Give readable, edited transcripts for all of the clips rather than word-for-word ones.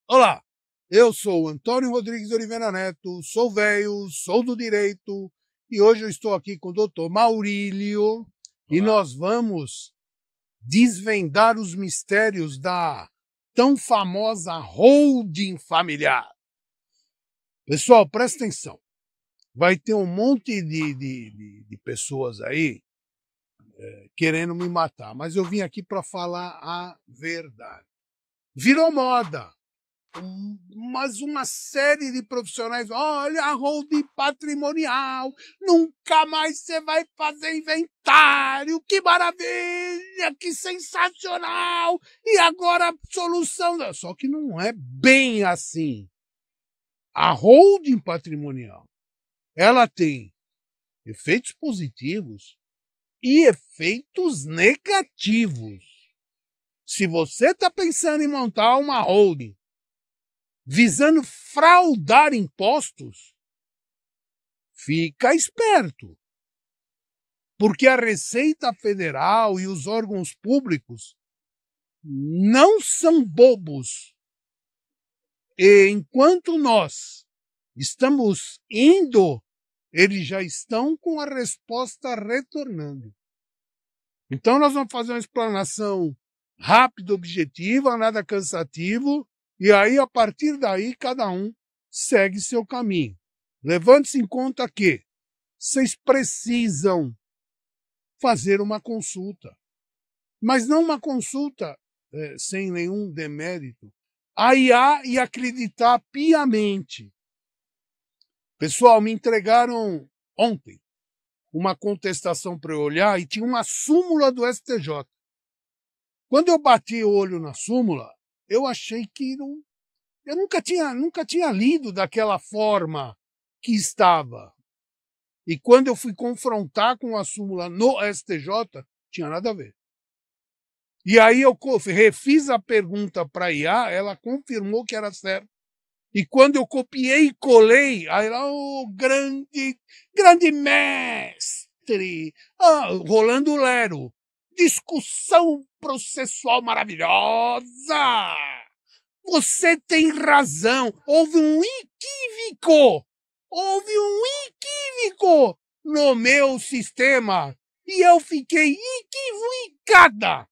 Olá, eu sou o Antônio Rodrigues de Oliveira Neto, sou velho, sou do direito e hoje eu estou aqui com o doutor Maurílio e Olá. nós vamos desvendar os mistérios da tão famosa holding familiar. Pessoal, presta atenção, vai ter um monte de pessoas aí querendo me matar, mas eu vim aqui para falar a verdade. Virou moda. Mas uma série de profissionais, olha a holding patrimonial, nunca mais você vai fazer inventário, que maravilha, que sensacional, e agora a solução. Só que não é bem assim. A holding patrimonial, ela tem efeitos positivos e efeitos negativos. Se você está pensando em montar uma holding visando fraudar impostos, fica esperto, porque a Receita Federal e os órgãos públicos não são bobos. E enquanto nós estamos indo, eles já estão com a resposta retornando. Então nós vamos fazer uma explanação rápida, objetiva, nada cansativo, e aí a partir daí cada um segue seu caminho. Levante-se em conta que vocês precisam fazer uma consulta, mas não uma consulta sem nenhum demérito. A IA e acreditar piamente. Pessoal, me entregaram ontem uma contestação para eu olhar e tinha uma súmula do STJ. Quando eu bati o olho na súmula, eu achei que não, eu nunca tinha lido daquela forma que estava. E quando eu fui confrontar com a súmula no STJ, tinha nada a ver. E aí eu refiz a pergunta para a IA, ela confirmou que era certo. E quando eu copiei e colei, aí ela, oh, grande mestre, Rolando Lero, discussão processual maravilhosa. Você tem razão, houve um equívoco. Houve um equívoco no meu sistema e eu fiquei equivocada.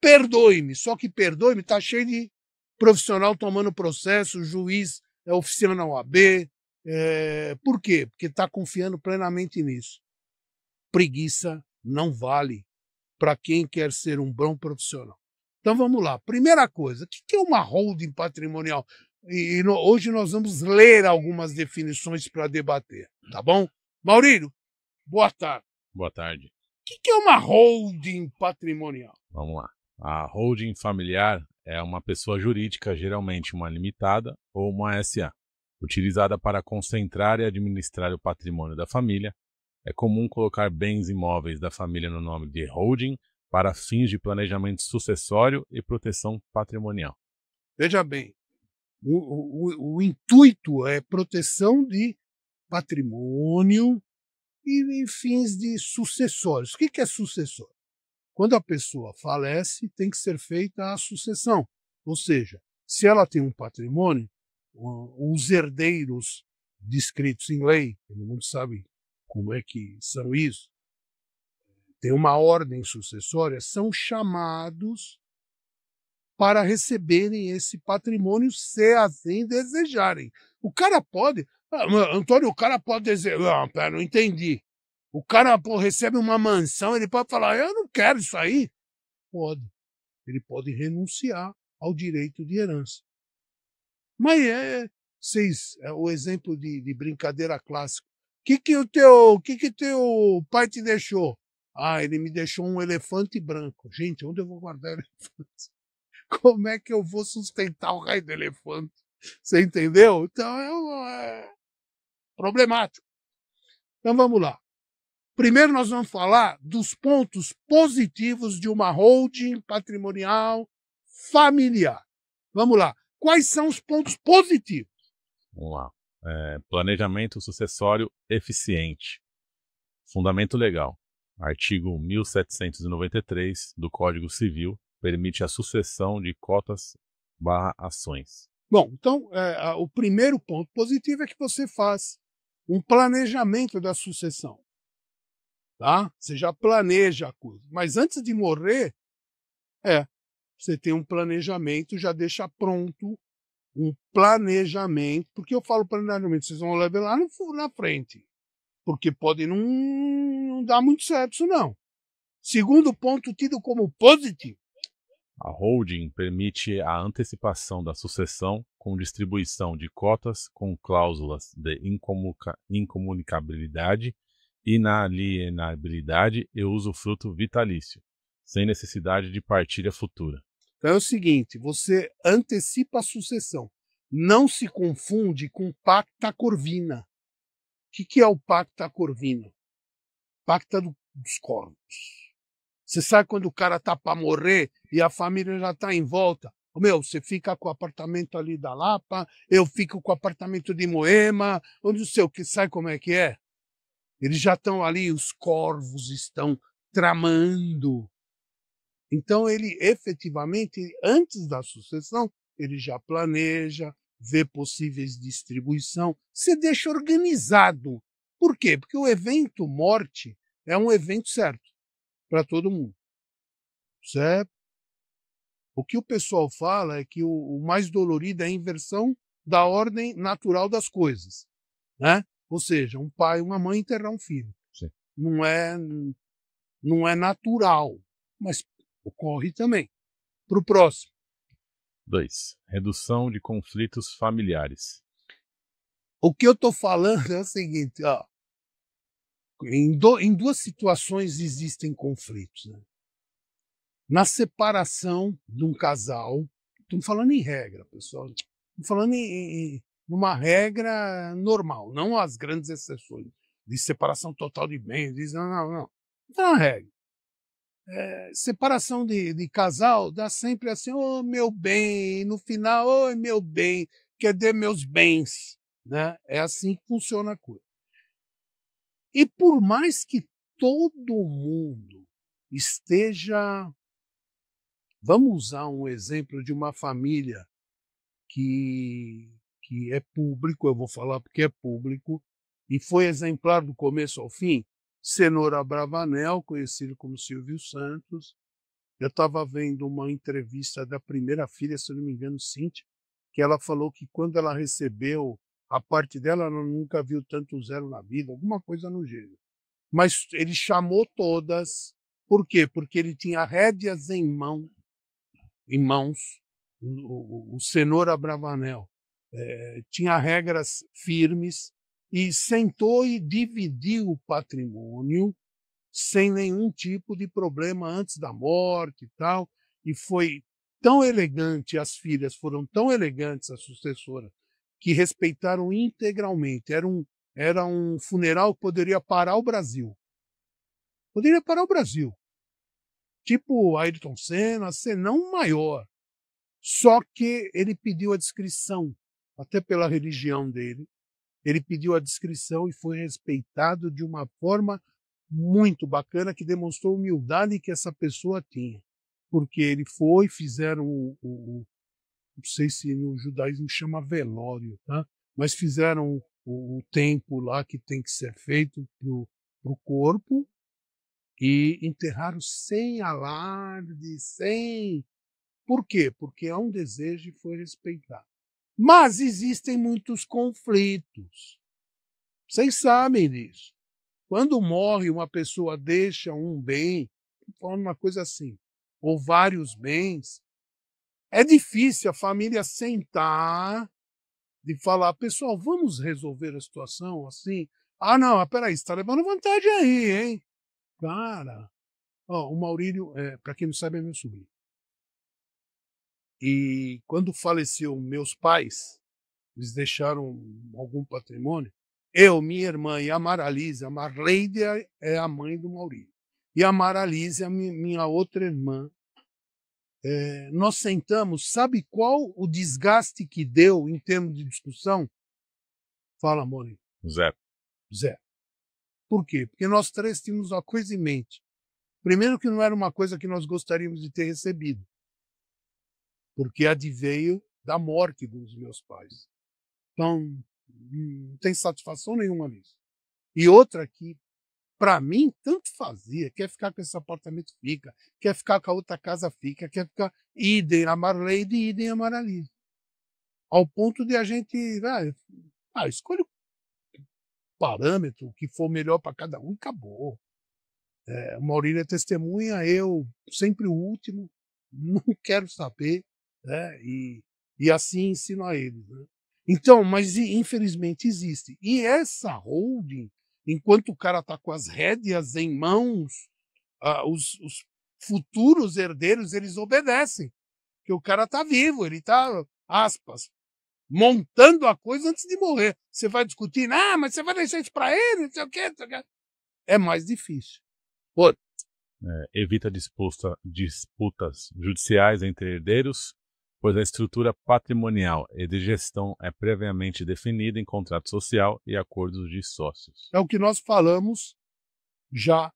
Perdoe-me, só que perdoe-me, tá cheio de profissional tomando processo, juiz oficiando na OAB. Por quê? Porque está confiando plenamente nisso. Preguiça não vale para quem quer ser um bom profissional. Então vamos lá. Primeira coisa, o que é uma holding patrimonial? Hoje nós vamos ler algumas definições para debater, tá bom? Maurílio, boa tarde. Boa tarde. O que é uma holding patrimonial? Vamos lá. A holding familiar é uma pessoa jurídica, geralmente uma limitada ou uma SA, utilizada para concentrar e administrar o patrimônio da família. É comum colocar bens imóveis da família no nome de holding para fins de planejamento sucessório e proteção patrimonial. Veja bem, o intuito é proteção de patrimônio e em fins de sucessórios. O que é sucessório? Quando a pessoa falece, tem que ser feita a sucessão. Ou seja, se ela tem um patrimônio, os herdeiros descritos em lei, todo mundo sabe como é que são isso, tem uma ordem sucessória, são chamados para receberem esse patrimônio, se assim desejarem. O cara pode... Antônio, o cara pode dizer... não entendi. O cara recebe uma mansão, ele pode falar, eu não quero isso aí. Pode. Ele pode renunciar ao direito de herança. Mas é o exemplo de brincadeira clássico. O que teu pai te deixou? Ah, ele me deixou um elefante branco. Gente, onde eu vou guardar elefante? Como é que eu vou sustentar o raio do elefante? Você entendeu? Então é problemático. Então vamos lá. Primeiro nós vamos falar dos pontos positivos de uma holding patrimonial familiar. Vamos lá. Quais são os pontos positivos? Vamos lá. Planejamento sucessório eficiente. Fundamento legal. Artigo 1793 do Código Civil permite a sucessão de cotas/ações. Bom, então, o primeiro ponto positivo é que você faz um planejamento da sucessão, tá? Você já planeja a coisa. Mas antes de morrer, você tem um planejamento, já deixa pronto um planejamento. Por que eu falo planejamento? Vocês vão levar lá na frente, porque pode não dar muito certo isso não. Segundo ponto tido como positivo. A holding permite a antecipação da sucessão com distribuição de cotas com cláusulas de incomunicabilidade, inalienabilidade e usufruto vitalício, sem necessidade de partilha futura. Então é o seguinte, você antecipa a sucessão. Não se confunde com pacta corvina. O que é o pacta corvina? Pacta dos corvos. Você sabe quando o cara tá para morrer e a família já tá em volta? Meu, você fica com o apartamento ali da Lapa, eu fico com o apartamento de Moema, ou não sei o que, sabe como é que é? Eles já estão ali, os corvos estão tramando. Então ele efetivamente, antes da sucessão, ele já planeja, vê possíveis distribuição, se deixa organizado. Por quê? Porque o evento morte é um evento certo para todo mundo, certo? O que o pessoal fala é que o mais dolorido é a inversão da ordem natural das coisas, né? Ou seja, um pai e uma mãe enterrar um filho. Sim. Não é natural, mas ocorre também. Para o próximo. 2. Redução de conflitos familiares. O que eu estou falando é o seguinte, ó, em duas situações existem conflitos. Né? Na separação de um casal, estamos falando em regra, pessoal, estamos falando numa regra normal, não as grandes exceções de separação total de bens, não. Então é uma regra. Separação de casal dá sempre assim, ô meu bem, no final, ô meu bem, cadê meus bens? Né? É assim que funciona a coisa. E por mais que todo mundo esteja. Vamos usar um exemplo de uma família que é público, eu vou falar porque é público, e foi exemplar do começo ao fim. Cenoura Bravanel, conhecido como Silvio Santos. Eu estava vendo uma entrevista da primeira filha, se não me engano, Cíntia, que ela falou que quando ela recebeu a parte dela, ela nunca viu tanto zero na vida, alguma coisa no gênero. Mas ele chamou todas. Por quê? Porque ele tinha rédeas em mãos, o Cenoura Bravanel. Tinha regras firmes e sentou e dividiu o patrimônio sem nenhum tipo de problema antes da morte e tal. E foi tão elegante, as filhas foram tão elegantes, a sucessora, que respeitaram integralmente. Era um funeral que poderia parar o Brasil. Poderia parar o Brasil. Tipo Ayrton Senna, senão maior. Só que ele pediu a descrição, até pela religião dele. Ele pediu a descrição e foi respeitado de uma forma muito bacana, que demonstrou a humildade que essa pessoa tinha. Porque ele foi, fizeram não sei se no judaísmo chama velório, tá? Mas fizeram o tempo lá que tem que ser feito para o corpo e enterraram sem alarde, sem... Por quê? Porque há um desejo e foi respeitado. Mas existem muitos conflitos. Vocês sabem disso. Quando morre uma pessoa, deixa um bem, falando uma coisa assim, ou vários bens, é difícil a família sentar e falar, pessoal, vamos resolver a situação assim? Ah, não, peraí, você está levando vantagem aí, hein? Cara, ó, o Maurílio, para quem não sabe, é meu sobrinho. E quando faleceu meus pais, eles deixaram algum patrimônio. Eu, minha irmã e a Maralise, a Marleide é a mãe do Maurício. E a Maralise, a minha outra irmã. Nós sentamos, sabe qual o desgaste que deu em termos de discussão? Fala, Maurício. Zero. Zero. Por quê? Porque nós três tínhamos uma coisa em mente. Primeiro que não era uma coisa que nós gostaríamos de ter recebido. Porque adveio da morte dos meus pais. Então, não tem satisfação nenhuma nisso. E outra que, para mim, tanto fazia. Quer ficar com esse apartamento, fica. Quer ficar com a outra casa, fica. Quer ficar... Idem amar Leide, idem amar Ali. Ao ponto de a gente... escolhe o parâmetro que for melhor para cada um e acabou. O Maurílio é testemunha, eu sempre o último, não quero saber, né? E assim ensino a eles. Né? Então, mas infelizmente existe. E essa holding, enquanto o cara está com as rédeas em mãos, os futuros herdeiros, eles obedecem. Porque o cara está vivo, ele está, aspas, montando a coisa antes de morrer. Você vai discutir, mas você vai deixar isso para ele, não sei o quê. É mais difícil. Pô. Evita disputas judiciais entre herdeiros, pois a estrutura patrimonial e de gestão é previamente definida em contrato social e acordos de sócios. É o que nós falamos já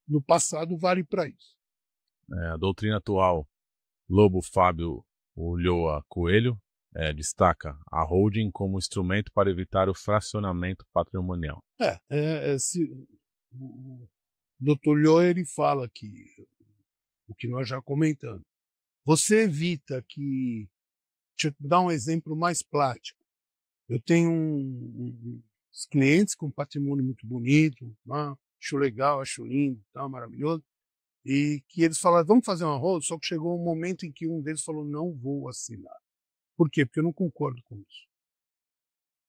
no passado, vale para isso. A doutrina atual, Lobo Fábio Ulloa Coelho, destaca a holding como instrumento para evitar o fracionamento patrimonial. O Dr. Ulloa, ele fala que o que nós já comentamos. Você evita que... Deixa eu dar um exemplo mais prático. Eu tenho uns clientes com patrimônio muito bonito, acho legal, acho lindo, maravilhoso, e que eles falaram, vamos fazer uma holding, só que chegou um momento em que um deles falou, não vou assinar. Por quê? Porque eu não concordo com isso.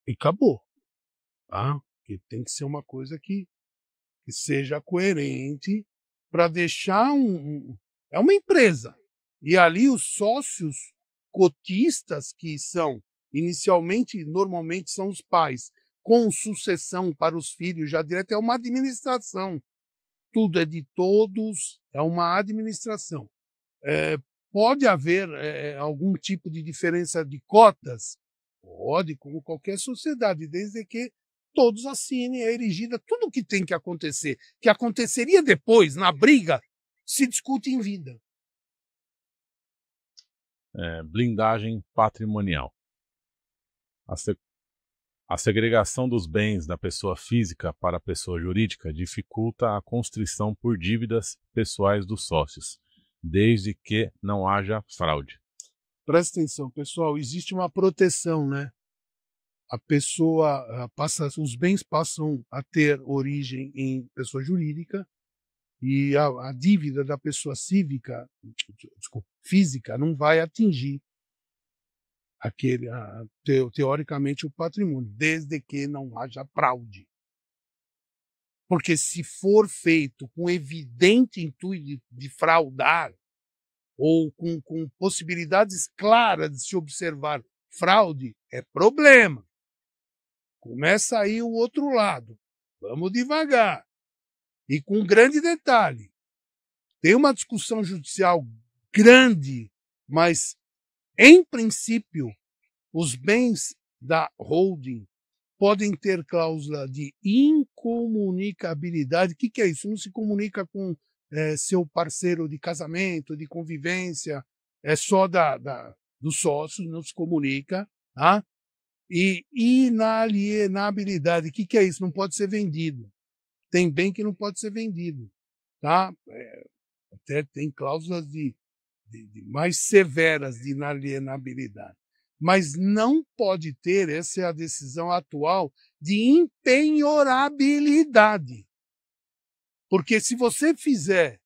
E acabou. Porque tem que ser uma coisa que seja coerente para deixar é uma empresa. E ali os sócios cotistas, que são inicialmente, normalmente são os pais, com sucessão para os filhos já direto, é uma administração. Tudo é de todos, é uma administração. Pode haver algum tipo de diferença de cotas? Pode, como qualquer sociedade, desde que todos assinem, é erigida. Tudo o que tem que acontecer, que aconteceria depois, na briga, se discute em vida. Blindagem patrimonial. A segregação dos bens da pessoa física para a pessoa jurídica dificulta a constrição por dívidas pessoais dos sócios, desde que não haja fraude. Presta atenção, pessoal, existe uma proteção, né? A pessoa os bens passam a ter origem em pessoa jurídica e a dívida da pessoa física não vai atingir teoricamente o patrimônio, desde que não haja fraude. Porque se for feito com evidente intuito de fraudar ou com possibilidades claras de se observar fraude, é problema. Começa aí o outro lado. Vamos devagar. E com um grande detalhe. Tem uma discussão judicial grande, mas, em princípio, os bens da holding podem ter cláusula de incomunicabilidade. O que é isso? Não se comunica com seu parceiro de casamento, de convivência, é só dos sócios, não se comunica. Tá? E inalienabilidade, o que é isso? Não pode ser vendido. Tem bem que não pode ser vendido. Tá? Até tem cláusulas de mais severas de inalienabilidade. Mas não pode ter, essa é a decisão atual, de impenhorabilidade. Porque se você fizer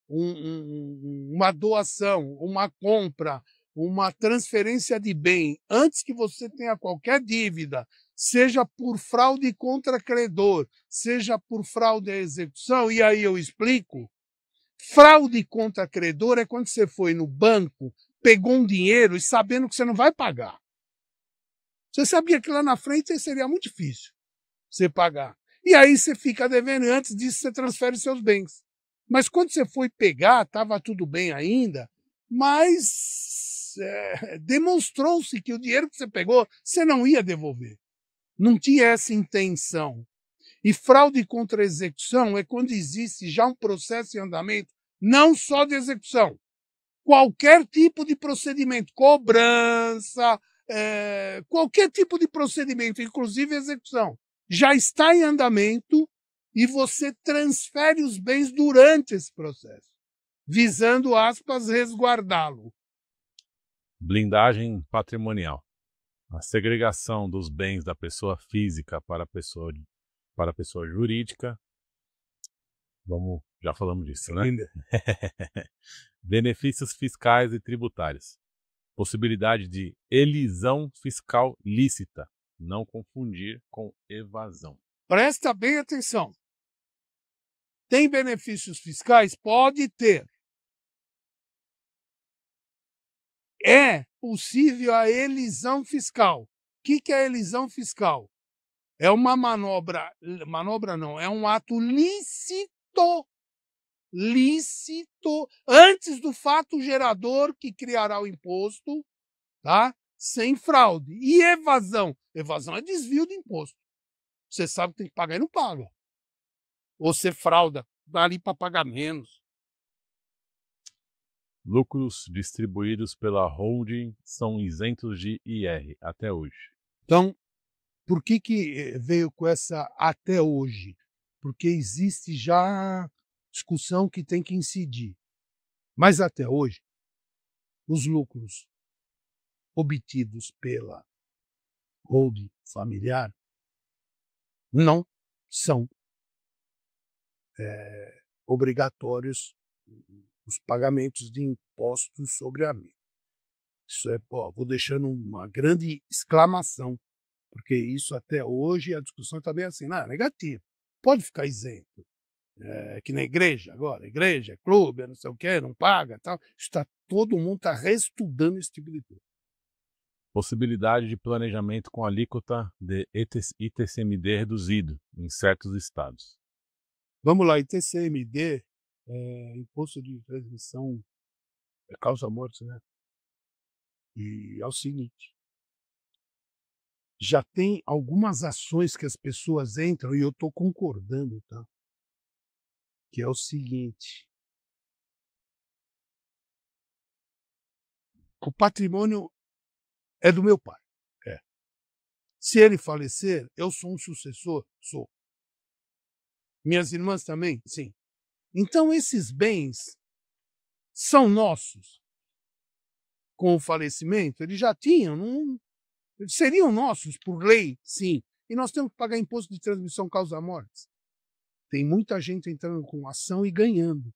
uma doação, uma compra, uma transferência de bem, antes que você tenha qualquer dívida, seja por fraude contra credor, seja por fraude à execução, e aí eu explico, fraude contra credor é quando você foi no banco, pegou um dinheiro e sabendo que você não vai pagar. Você sabia que lá na frente seria muito difícil você pagar. E aí você fica devendo e antes disso você transfere seus bens. Mas quando você foi pegar, estava tudo bem ainda, mas demonstrou-se que o dinheiro que você pegou, você não ia devolver. Não tinha essa intenção. E fraude contra execução é quando existe já um processo em andamento, não só de execução, qualquer tipo de procedimento, cobrança, qualquer tipo de procedimento, inclusive execução, já está em andamento e você transfere os bens durante esse processo, visando, aspas, resguardá-lo. Blindagem patrimonial. A segregação dos bens da pessoa física para a pessoa jurídica. Já falamos disso, né? Benefícios fiscais e tributários. Possibilidade de elisão fiscal lícita. Não confundir com evasão. Presta bem atenção. Tem benefícios fiscais? Pode ter. É possível a elisão fiscal. O que é a elisão fiscal? É uma manobra não, é um ato lícito, antes do fato gerador que criará o imposto, tá? Sem fraude. E evasão? Evasão é desvio de imposto. Você sabe que tem que pagar e não paga. Ou você frauda, dá ali para pagar menos. Lucros distribuídos pela holding são isentos de IR até hoje. Então, por que veio com essa até hoje? Porque existe já discussão que tem que incidir. Mas até hoje, os lucros obtidos pela holding familiar não são obrigatórios os pagamentos de impostos sobre a mim. Isso vou deixando uma grande exclamação, porque isso até hoje a discussão está bem assim, não, é negativo, pode ficar isento. Que na igreja agora, igreja, clube, não sei o que, não paga, tal. Todo mundo está reestudando esse tipo de coisa. Possibilidade de planejamento com alíquota de ITCMD reduzido em certos estados. Vamos lá, ITCMD, imposto de transmissão, causa-morte, né? E é o seguinte, já tem algumas ações que as pessoas entram e eu estou concordando, tá? Que é o seguinte, o patrimônio é do meu pai. Se ele falecer, eu sou um sucessor? Sou. Minhas irmãs também? Sim. Então esses bens são nossos. Com o falecimento, eles já tinham, seriam nossos por lei, sim. E nós temos que pagar imposto de transmissão causa-mortes. Tem muita gente entrando com ação e ganhando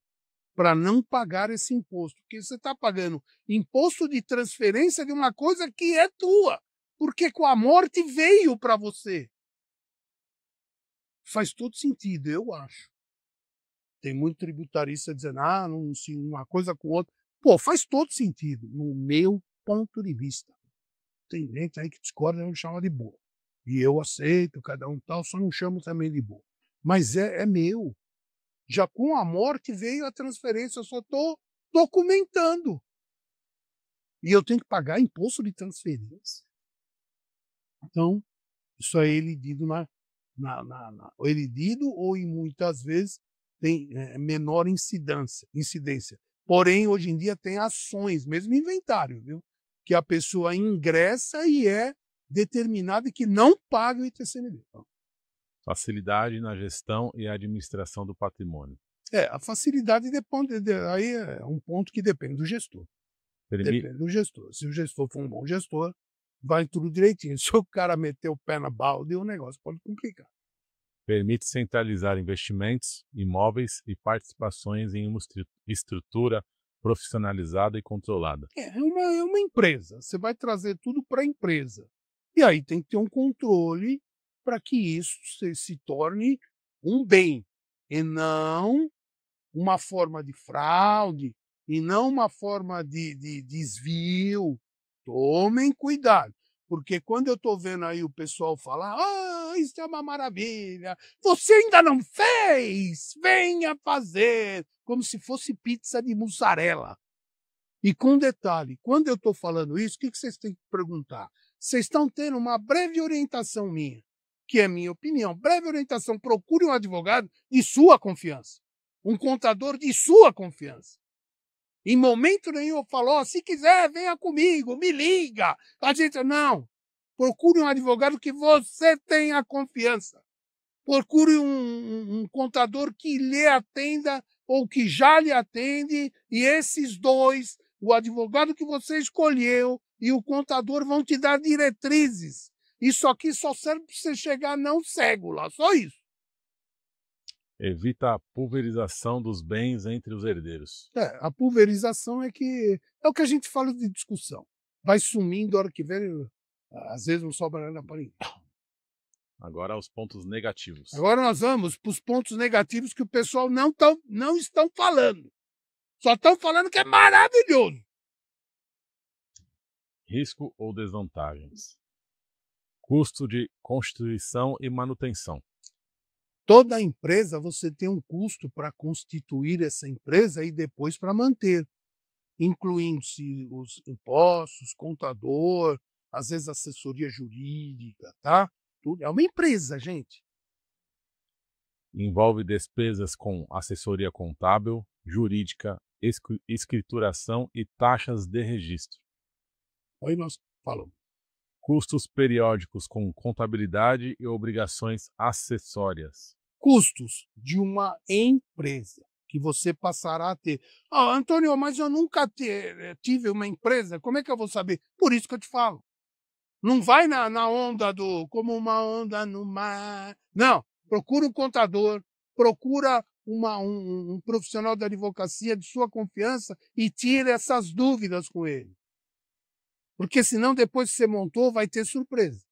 para não pagar esse imposto, porque você está pagando imposto de transferência de uma coisa que é tua, porque com a morte veio para você. Faz todo sentido, eu acho. Tem muito tributarista dizendo, não, se uma coisa com outra. Pô, faz todo sentido, no meu ponto de vista. Tem gente aí que discorda e não chama de boa. E eu aceito, cada um tal, só não chamo também de boa. Mas é meu. Já com a morte veio a transferência, eu só estou documentando. E eu tenho que pagar imposto de transferência. Então, isso é elidido elidido ou, em muitas vezes, tem menor incidência. Porém, hoje em dia tem ações, mesmo inventário, viu? Que a pessoa ingressa e é determinada que não paga o ITCMD. Facilidade na gestão e administração do patrimônio. A facilidade depende, aí é um ponto que depende do gestor. Depende do gestor. Se o gestor for um bom gestor, vai tudo direitinho. Se o cara meter o pé na balde, o negócio pode complicar. Permite centralizar investimentos, imóveis e participações em uma estrutura profissionalizada e controlada. É uma empresa. Você vai trazer tudo para a empresa. E aí tem que ter um controle para que isso se torne um bem e não uma forma de fraude e não uma forma de desvio. Tomem cuidado, porque quando eu estou vendo aí o pessoal falar, isso é uma maravilha, você ainda não fez, venha fazer, como se fosse pizza de mussarela. E com detalhe, quando eu estou falando isso, o que vocês têm que perguntar? Vocês estão tendo uma breve orientação minha, que é minha opinião. Breve orientação, procure um advogado de sua confiança, um contador de sua confiança. Em momento nenhum eu falo, ó, se quiser, venha comigo, me liga. A gente, não. Procure um advogado que você tenha confiança. Procure um contador que lhe atenda ou que já lhe atende, e esses dois, o advogado que você escolheu e o contador, vão te dar diretrizes. Isso aqui só serve para você chegar não cego lá, só isso. Evita a pulverização dos bens entre os herdeiros. A pulverização é o que a gente fala de discussão. Vai sumindo, a hora que vem, às vezes não sobra nada para ninguém. Agora os pontos negativos. Agora nós vamos para os pontos negativos que o pessoal não estão falando. Só estão falando que é maravilhoso. Risco ou desvantagens. Custo de constituição e manutenção. Toda empresa você tem um custo para constituir essa empresa e depois para manter, incluindo-se os impostos, contador, às vezes assessoria jurídica, tá? Tudo. É uma empresa, gente. Envolve despesas com assessoria contábil, jurídica, escrituração e taxas de registro. Aí nós falamos. Custos periódicos com contabilidade e obrigações acessórias. Custos de uma empresa que você passará a ter. Ah, Antônio, mas eu nunca tive uma empresa, como é que eu vou saber? Por isso que eu te falo. Não vai na onda como uma onda no mar. Não, procura um contador, procura um profissional da advocacia de sua confiança e tira essas dúvidas com ele. Porque senão depois que você montou vai ter surpresa.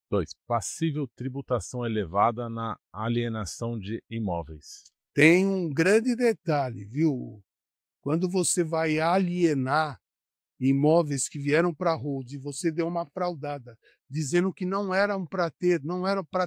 2. Passível tributação elevada na alienação de imóveis. Tem um grande detalhe, viu? Quando você vai alienar imóveis que vieram para a hold e você deu uma fraudada, dizendo que não era para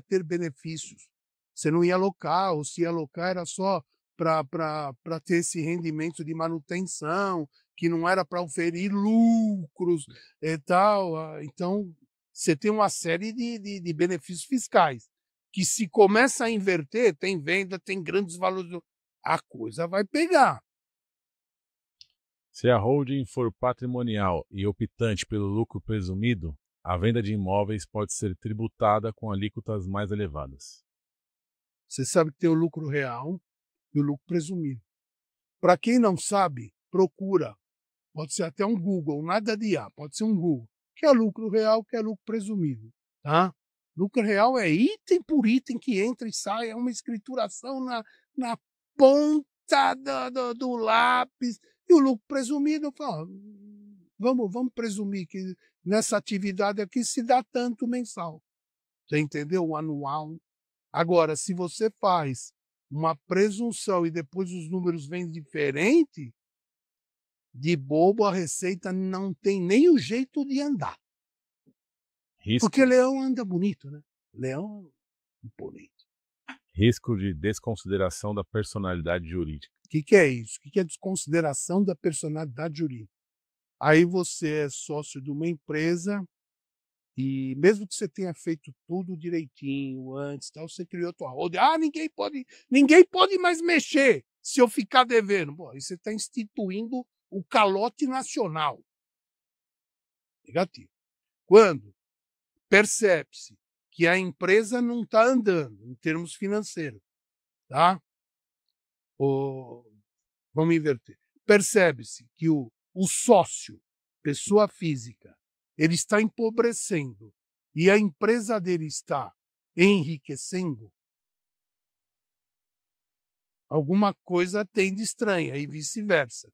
ter benefícios. Você não ia alocar, ou se ia alocar era só para ter esse rendimento de manutenção, que não era para oferir lucros e tal. Então, você tem uma série de benefícios fiscais, que se começa a inverter, tem venda, tem grandes valores, a coisa vai pegar. Se a holding for patrimonial e optante pelo lucro presumido, a venda de imóveis pode ser tributada com alíquotas mais elevadas. Você sabe que tem o lucro real e o lucro presumido. Para quem não sabe, procura. Pode ser até um Google, nada de IA, pode ser um Google. Que é lucro real, que é lucro presumido. Tá? Lucro real é item por item que entra e sai, é uma escrituração na ponta do lápis. E o lucro presumido, eu falo, vamos presumir que nessa atividade aqui se dá tanto mensal. Você entendeu? O anual. Agora, se você faz uma presunção e depois os números vêm diferente, de bobo a receita não tem nem o jeito de andar. Risco, Porque leão anda bonito, né? Leão é imponente. risco de desconsideração da personalidade jurídica. O que é isso? O que é desconsideração da personalidade jurídica? Aí você é sócio de uma empresa e mesmo que você tenha feito tudo direitinho antes, tal, você criou tua holding. Ah, ninguém pode mais mexer se eu ficar devendo. Bom, aí você está instituindo o calote nacional. Negativo. Quando percebe-se que a empresa não está andando em termos financeiros, tá? Vamos inverter. Percebe-se que o sócio, pessoa física, ele está empobrecendo e a empresa dele está enriquecendo, alguma coisa tem de estranha e vice-versa.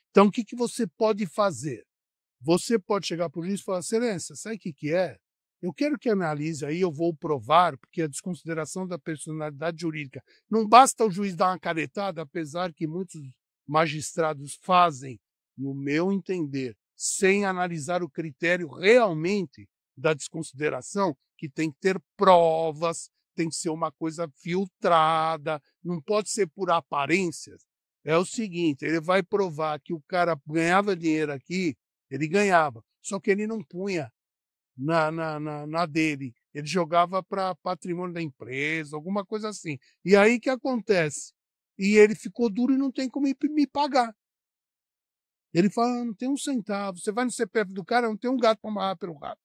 Então, o que você pode fazer? Você pode chegar por isso e falar, excelência, sabe o que é? Eu quero que analise aí, eu vou provar, porque a desconsideração da personalidade jurídica. Não basta o juiz dar uma caretada, apesar que muitos magistrados fazem, no meu entender, sem analisar o critério realmente da desconsideração, que tem que ter provas, tem que ser uma coisa filtrada, não pode ser por aparências. É o seguinte, ele vai provar que o cara ganhava dinheiro aqui, ele ganhava, só que ele não punha na dele. Ele jogava para patrimônio da empresa, alguma coisa assim. E aí que acontece? e ele ficou duro e não tem como me pagar. Ele fala, não tem um centavo. Você vai no CPF do cara, não tem um gato para amarrar pelo rabo.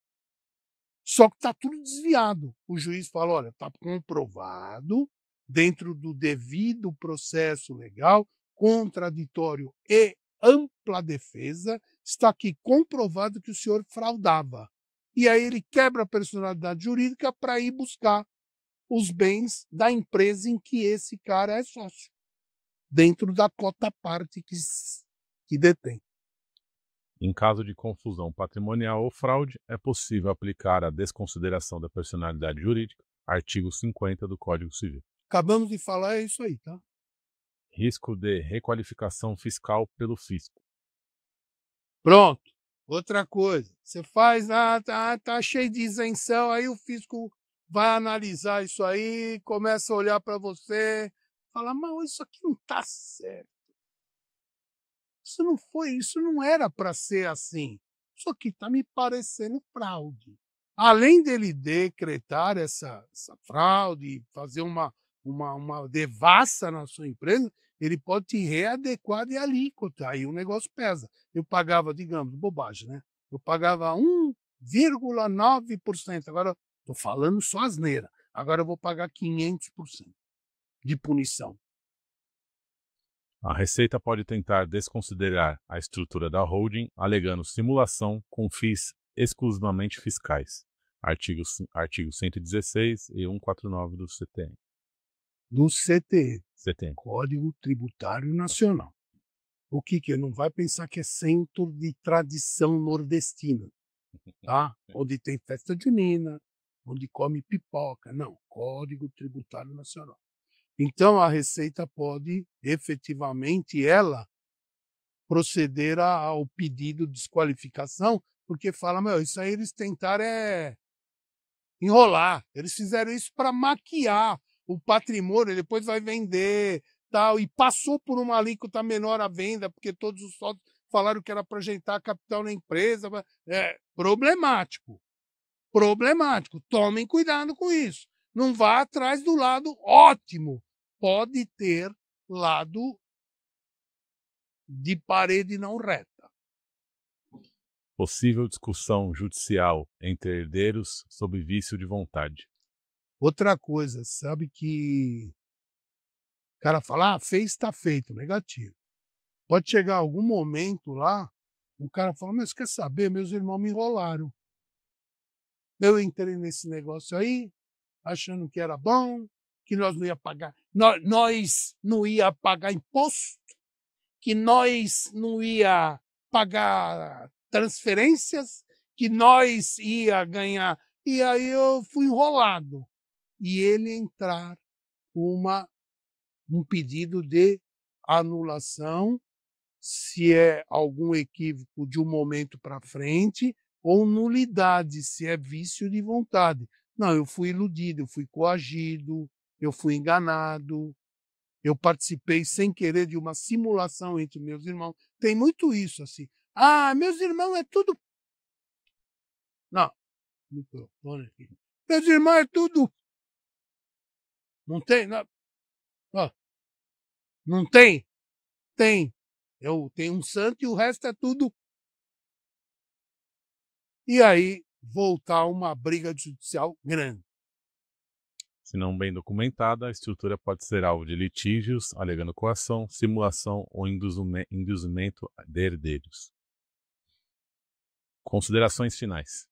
Só que está tudo desviado. O juiz fala, olha, está comprovado, dentro do devido processo legal, contraditório e ampla defesa, está aqui comprovado que o senhor fraudava. E aí ele quebra a personalidade jurídica para ir buscar os bens da empresa em que esse cara é sócio, dentro da cota parte que detém. Em caso de confusão patrimonial ou fraude, é possível aplicar a desconsideração da personalidade jurídica, artigo 50 do Código Civil. Acabamos de falar, é isso aí, tá? Risco de requalificação fiscal pelo fisco. Pronto. Outra coisa, você faz, tá cheio de isenção, aí o fisco vai analisar isso aí, começa a olhar para você, fala, mas isso aqui não tá certo. Isso não era para ser assim. Isso aqui está me parecendo fraude. Além dele decretar essa fraude, fazer uma devassa na sua empresa, ele pode te readequar de alíquota, aí o negócio pesa. Eu pagava, digamos, bobagem, né? Eu pagava 1,9%, agora estou falando só asneira, agora eu vou pagar 500% de punição. A Receita pode tentar desconsiderar a estrutura da holding, alegando simulação com fins exclusivamente fiscais. Artigo 116 e 149 do CTN. Do CTN. CTN. Código Tributário Nacional. O que que é? Não vai pensar que é centro de tradição nordestina, tá? Onde tem festa junina, onde come pipoca. Não, Código Tributário Nacional. Então, a Receita pode, efetivamente, ela proceder ao pedido de desqualificação, porque fala, meu, isso aí eles tentaram enrolar. Eles fizeram isso para maquiar o patrimônio, depois vai vender, tal, e passou por uma alíquota menor à venda, porque todos os sócios falaram que era para injetar capital na empresa. É problemático. Problemático. Tomem cuidado com isso. Não vá atrás do lado ótimo. Pode ter lado de parede não reta. Possível discussão judicial entre herdeiros sob vício de vontade. Outra coisa, sabe que o cara fala, fez, está feito, negativo. Pode chegar algum momento lá, o cara fala, mas quer saber, meus irmãos me enrolaram. Eu entrei nesse negócio aí, achando que era bom, que nós não ia pagar, nós não ia pagar imposto, que nós não ia pagar transferências, que nós ia ganhar. E aí eu fui enrolado. E ele entrar um pedido de anulação, se é algum equívoco de um momento para frente, ou nulidade, se é vício de vontade. Não, eu fui iludido, eu fui coagido, eu fui enganado, eu participei sem querer de uma simulação entre meus irmãos. Tem muito isso assim. Ah, meus irmãos é tudo. Não, microfone aqui. Meus irmãos é tudo. Não tem? Não, não tem? Tem. Eu tenho um santo e o resto é tudo. E aí voltar uma briga judicial grande. Se não bem documentada, a estrutura pode ser alvo de litígios, alegando coação, simulação ou induzimento de herdeiros. Considerações finais.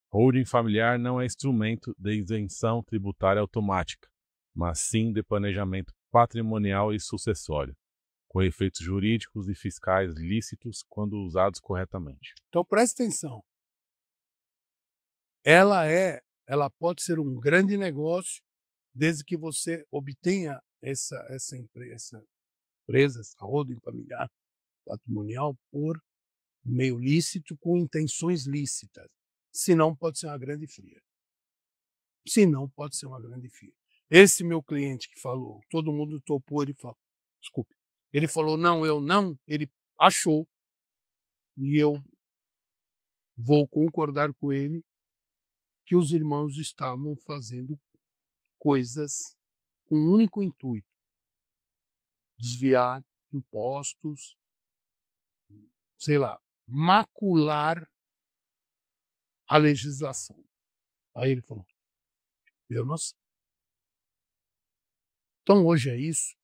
Holding familiar não é instrumento de isenção tributária automática, mas sim de planejamento patrimonial e sucessório, com efeitos jurídicos e fiscais lícitos quando usados corretamente. Então preste atenção. Ela pode ser um grande negócio desde que você obtenha essa empresa, essa holding familiar patrimonial por meio lícito com intenções lícitas. Senão pode ser uma grande fria. Senão pode ser uma grande fria. Esse meu cliente que falou, todo mundo topou, ele falou, desculpe, ele falou, não, eu não, ele achou, e eu vou concordar com ele, que os irmãos estavam fazendo coisas com um único intuito, desviar impostos, sei lá, macular a legislação. Aí ele falou: eu não sei. Então hoje é isso,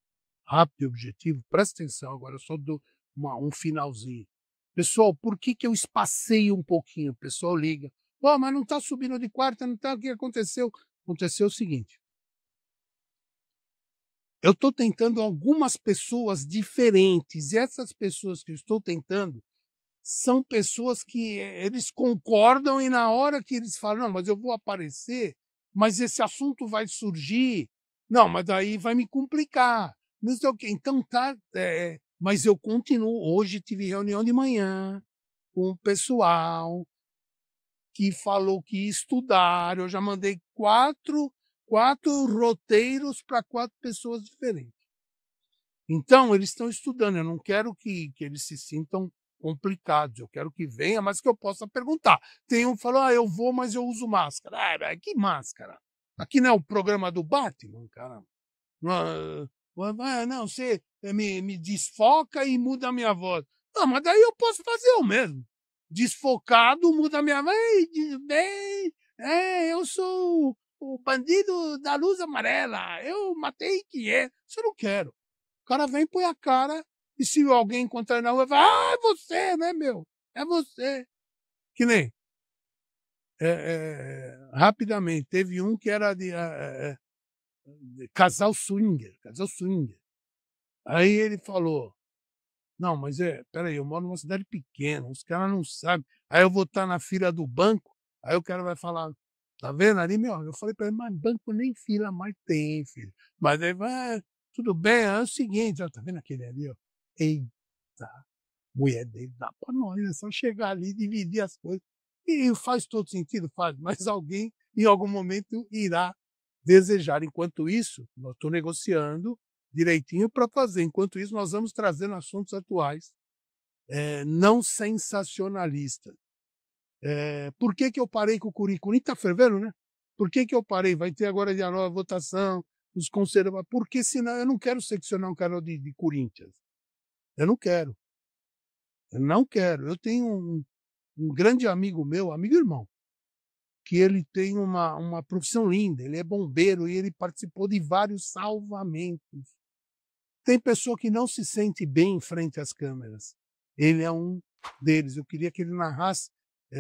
rápido e objetivo, presta atenção agora, eu só dou um finalzinho. Pessoal, por que eu espacei um pouquinho? O pessoal liga: "Pô, mas não está subindo de quarta, não está, o que aconteceu?" Aconteceu o seguinte: eu estou tentando algumas pessoas diferentes, e essas pessoas que eu estou tentando são pessoas que eles concordam e na hora que eles falam: "Não, mas eu vou aparecer, mas esse assunto vai surgir. Não, mas daí vai me complicar, não sei o quê". Então tá, mas eu continuo. Hoje tive reunião de manhã com o pessoal que falou que ia estudar, eu já mandei quatro roteiros para 4 pessoas diferentes. Então, eles estão estudando, eu não quero que eles se sintam complicados, eu quero que venha, mas que eu possa perguntar. Tem um que falou: "Ah, eu vou, mas eu uso máscara". Ah, que máscara? Aqui não é o programa do Batman, cara. Não, você me desfoca e muda a minha voz. Não, mas daí eu posso fazer o mesmo. Desfocado, muda a minha voz. "Ei, tudo bem? Eu sou o bandido da luz amarela. Eu matei quem é". Isso eu não quero. O cara vem, põe a cara, e se alguém encontrar ele na rua, fala: "Ah, é você, né, meu? É você". Que nem, rapidamente, teve um que era de casal swinger, casal swinger. Aí ele falou: "Não, mas espera aí, eu moro numa cidade pequena, os caras não sabem. Aí eu vou estar na fila do banco, aí o cara vai falar: 'Tá vendo ali, meu?'" Eu falei para ele: "Mas banco nem fila mais tem, filho". Mas ele vai: "Ah, tudo bem, é o seguinte, ó, tá vendo aquele ali, ó? Eita, mulher dele dá para nós, é só chegar ali e dividir as coisas". E faz todo sentido, faz, mas alguém em algum momento irá desejar. Enquanto isso, nós estou negociando direitinho para fazer. Enquanto isso, nós vamos trazendo assuntos atuais, não sensacionalistas. Por que eu parei com o Corinthians? O Corinthians está fervendo, né? Por que eu parei? Vai ter agora dia 9 a votação, os conservadores. Porque senão eu não quero seccionar um canal de Corinthians. Eu não quero. Eu não quero. Eu tenho um grande amigo meu, amigo irmão, que ele tem uma profissão linda. Ele é bombeiro e ele participou de vários salvamentos. Tem pessoa que não se sente bem em frente às câmeras. Ele é um deles. Eu queria que ele narrasse,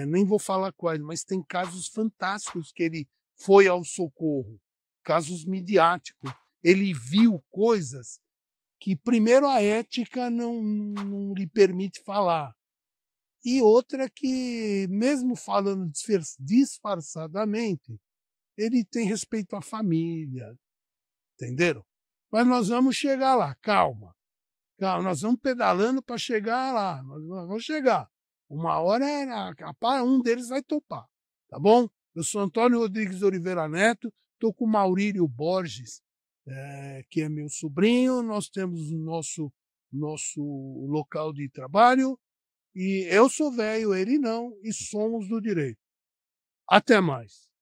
nem vou falar quais, mas tem casos fantásticos que ele foi ao socorro, casos midiáticos. Ele viu coisas que, primeiro, a ética não lhe permite falar. E outra que, mesmo falando disfarçadamente, ele tem respeito à família, entenderam? Mas nós vamos chegar lá, calma. Calma, nós vamos pedalando para chegar lá, nós vamos chegar. Uma hora um deles vai topar, tá bom? Eu sou Antônio Rodrigues Oliveira Neto, estou com o Maurílio Borges, que é meu sobrinho, nós temos o nosso local de trabalho, e eu sou velho, ele não, e somos do direito. Até mais.